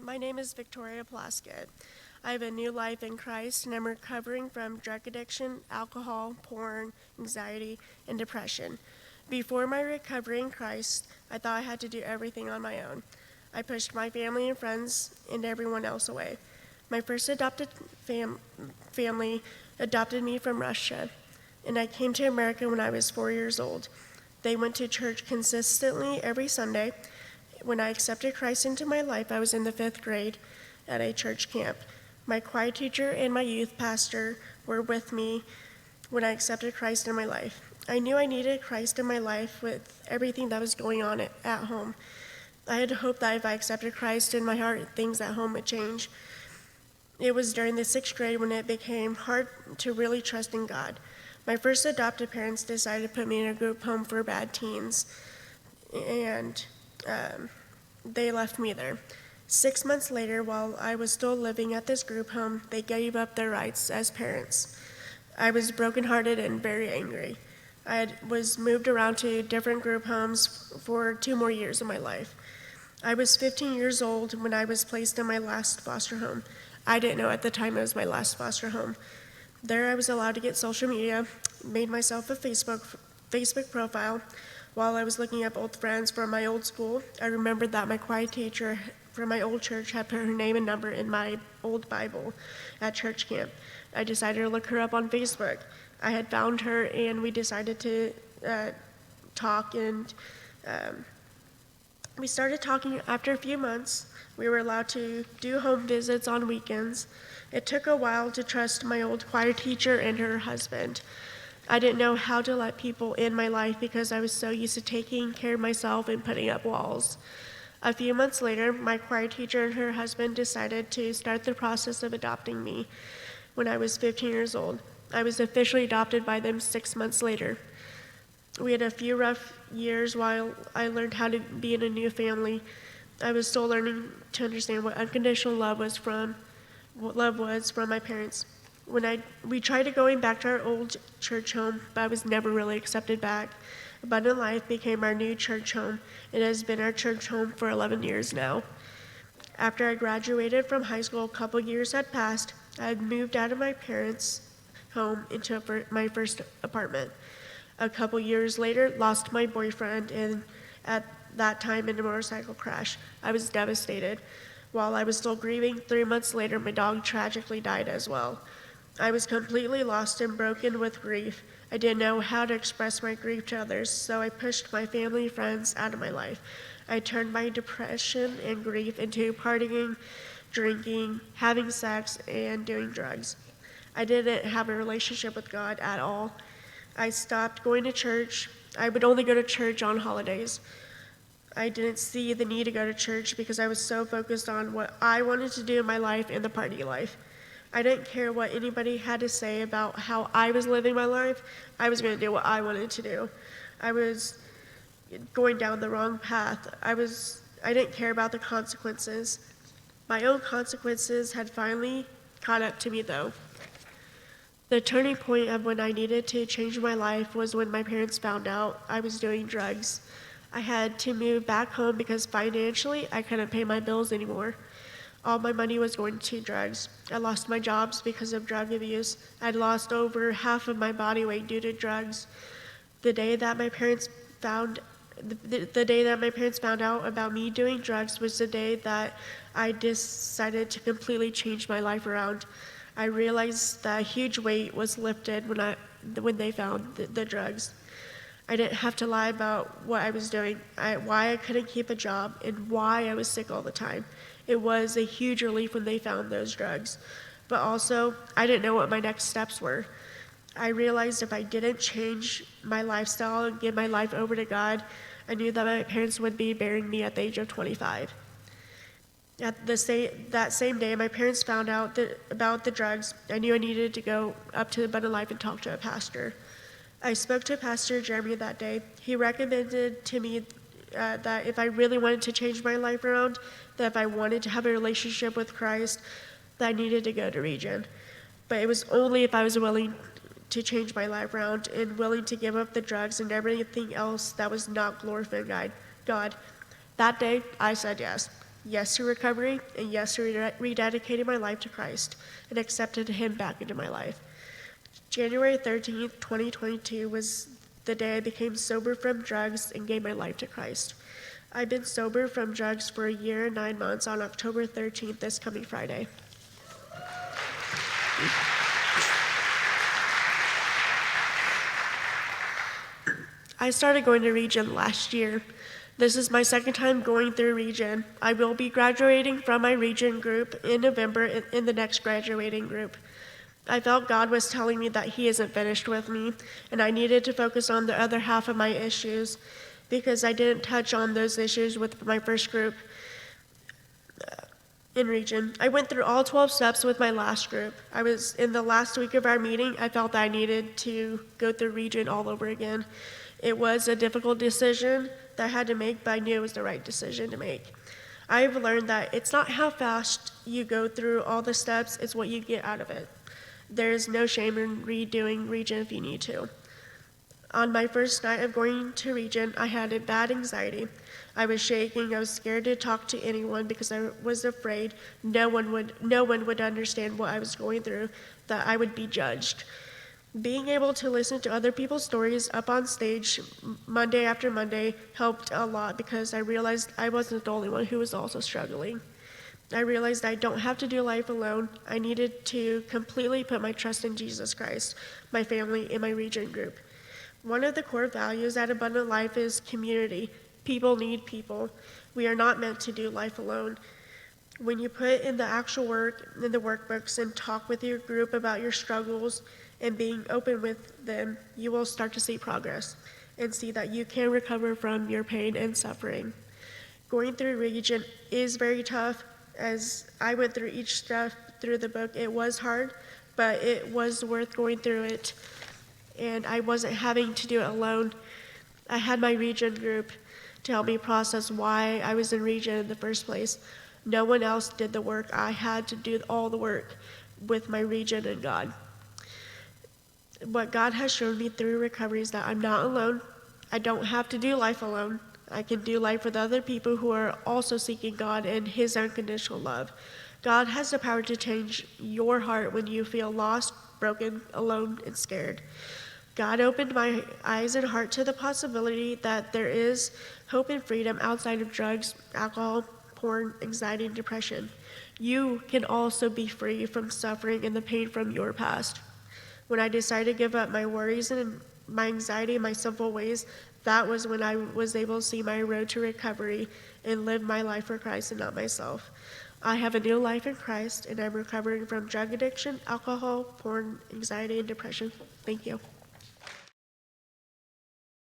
My name is Victoria Plaskett. I have a new life in Christ, and I'm recovering from drug addiction, alcohol, porn, anxiety, and depression. Before my recovery in Christ, I thought I had to do everything on my own. I pushed my family and friends and everyone else away. My first adopted family adopted me from Russia, and I came to America when I was 4 years old. They went to church consistently every Sunday. When I accepted Christ into my life, I was in the 5th grade at a church camp. My choir teacher and my youth pastor were with me when I accepted Christ in my life. I knew I needed Christ in my life with everything that was going on at home. I had hoped that if I accepted Christ in my heart, things at home would change. It was during the 6th grade when it became hard to really trust in God. My first adopted parents decided to put me in a group home for bad teens, and they left me there. 6 months later, while I was still living at this group home, they gave up their rights as parents. I was brokenhearted and very angry. was moved around to different group homes for 2 more years of my life. I was 15 years old when I was placed in my last foster home. I didn't know at the time it was my last foster home. There I was allowed to get social media, made myself a Facebook profile. While I was looking up old friends from my old school, I remembered that my choir teacher from my old church had put her name and number in my old Bible at church camp. I decided to look her up on Facebook. I had found her, and we decided to talk, and we started talking. After a few months, we were allowed to do home visits on weekends. It took a while to trust my old choir teacher and her husband. I didn't know how to let people in my life because I was so used to taking care of myself and putting up walls. A few months later, my choir teacher and her husband decided to start the process of adopting me. When I was 15 years old, I was officially adopted by them 6 months later. We had a few rough years while I learned how to be in a new family. I was still learning to understand what unconditional love was from my parents. We tried going back to our old church home, but I was never really accepted back. Abundant Life became our new church home. It has been our church home for 11 years now. After I graduated from high school, a couple years had passed. I had moved out of my parents' home into my first apartment. A couple years later, lost my boyfriend, and at that time in a motorcycle crash. I was devastated. While I was still grieving, 3 months later, my dog tragically died as well. I was completely lost and broken with grief. I didn't know how to express my grief to others, so I pushed my family and friends out of my life. I turned my depression and grief into partying, drinking, having sex, and doing drugs. I didn't have a relationship with God at all. I stopped going to church. I would only go to church on holidays. I didn't see the need to go to church because I was so focused on what I wanted to do in my life and the party life. I didn't care what anybody had to say about how I was living my life. I was going to do what I wanted to do. I was going down the wrong path. I didn't care about the consequences. My own consequences had finally caught up to me, though. The turning point of when I needed to change my life was when my parents found out I was doing drugs. I had to move back home because financially I couldn't pay my bills anymore. All my money was going to drugs. I lost my jobs because of drug abuse. I'd lost over half of my body weight due to drugs. The day that my parents found out about me doing drugs was the day that I decided to completely change my life around. I realized that a huge weight was lifted when they found the drugs. I didn't have to lie about what I was doing, why I couldn't keep a job, and why I was sick all the time. It was a huge relief when they found those drugs. But also, I didn't know what my next steps were. I realized if I didn't change my lifestyle and give my life over to God, I knew that my parents would be burying me at the age of 25. That same day, my parents found out about the drugs. I knew I needed to go up to Abundant Life and talk to a pastor. I spoke to Pastor Jeremy that day. He recommended to me that if I really wanted to change my life around, that if I wanted to have a relationship with Christ, that I needed to go to Regen. But it was only if I was willing to change my life around and willing to give up the drugs and everything else that was not glorifying God. That day, I said yes. yes to recovery, and yes to rededicating my life to Christ and accepted Him back into my life. January 13th, 2022 was the day I became sober from drugs and gave my life to Christ. I've been sober from drugs for a year and 9 months on October 13th, this coming Friday. I started going to Regen last year. This is my second time going through Regen. I will be graduating from my Regen group in November in the next graduating group. I felt God was telling me that He isn't finished with me, and I needed to focus on the other half of my issues because I didn't touch on those issues with my first group in Regen. I went through all 12 steps with my last group. I was in the last week of our meeting. I felt that I needed to go through Regen all over again. It was a difficult decision that I had to make, but I knew it was the right decision to make. I've learned that it's not how fast you go through all the steps, it's what you get out of it. There's no shame in redoing Regen if you need to. On my first night of going to Regen, I had a bad anxiety. I was shaking, I was scared to talk to anyone because I was afraid no one would understand what I was going through, that I would be judged. Being able to listen to other people's stories up on stage Monday after Monday helped a lot because I realized I wasn't the only one who was also struggling. I realized I don't have to do life alone. I needed to completely put my trust in Jesus Christ, my family, and my Regen group. One of the core values at Abundant Life is community. People need people. We are not meant to do life alone. When you put in the actual work in the workbooks and talk with your group about your struggles and being open with them, you will start to see progress and see that you can recover from your pain and suffering. Going through Regen is very tough. As I went through each step through the book, it was hard, but it was worth going through it. And I wasn't having to do it alone. I had my Regen group to help me process why I was in Regen in the first place. No one else did the work. I had to do all the work with my Regen and God. What God has shown me through recovery is that I'm not alone. I don't have to do life alone. I can do life with other people who are also seeking God and His unconditional love. God has the power to change your heart when you feel lost, broken, alone, and scared. God opened my eyes and heart to the possibility that there is hope and freedom outside of drugs, alcohol, porn, anxiety, and depression. You can also be free from suffering and the pain from your past. When I decided to give up my worries and my anxiety and my sinful ways, that was when I was able to see my road to recovery and live my life for Christ and not myself. I have a new life in Christ, and I'm recovering from drug addiction, alcohol, porn, anxiety, and depression. Thank you.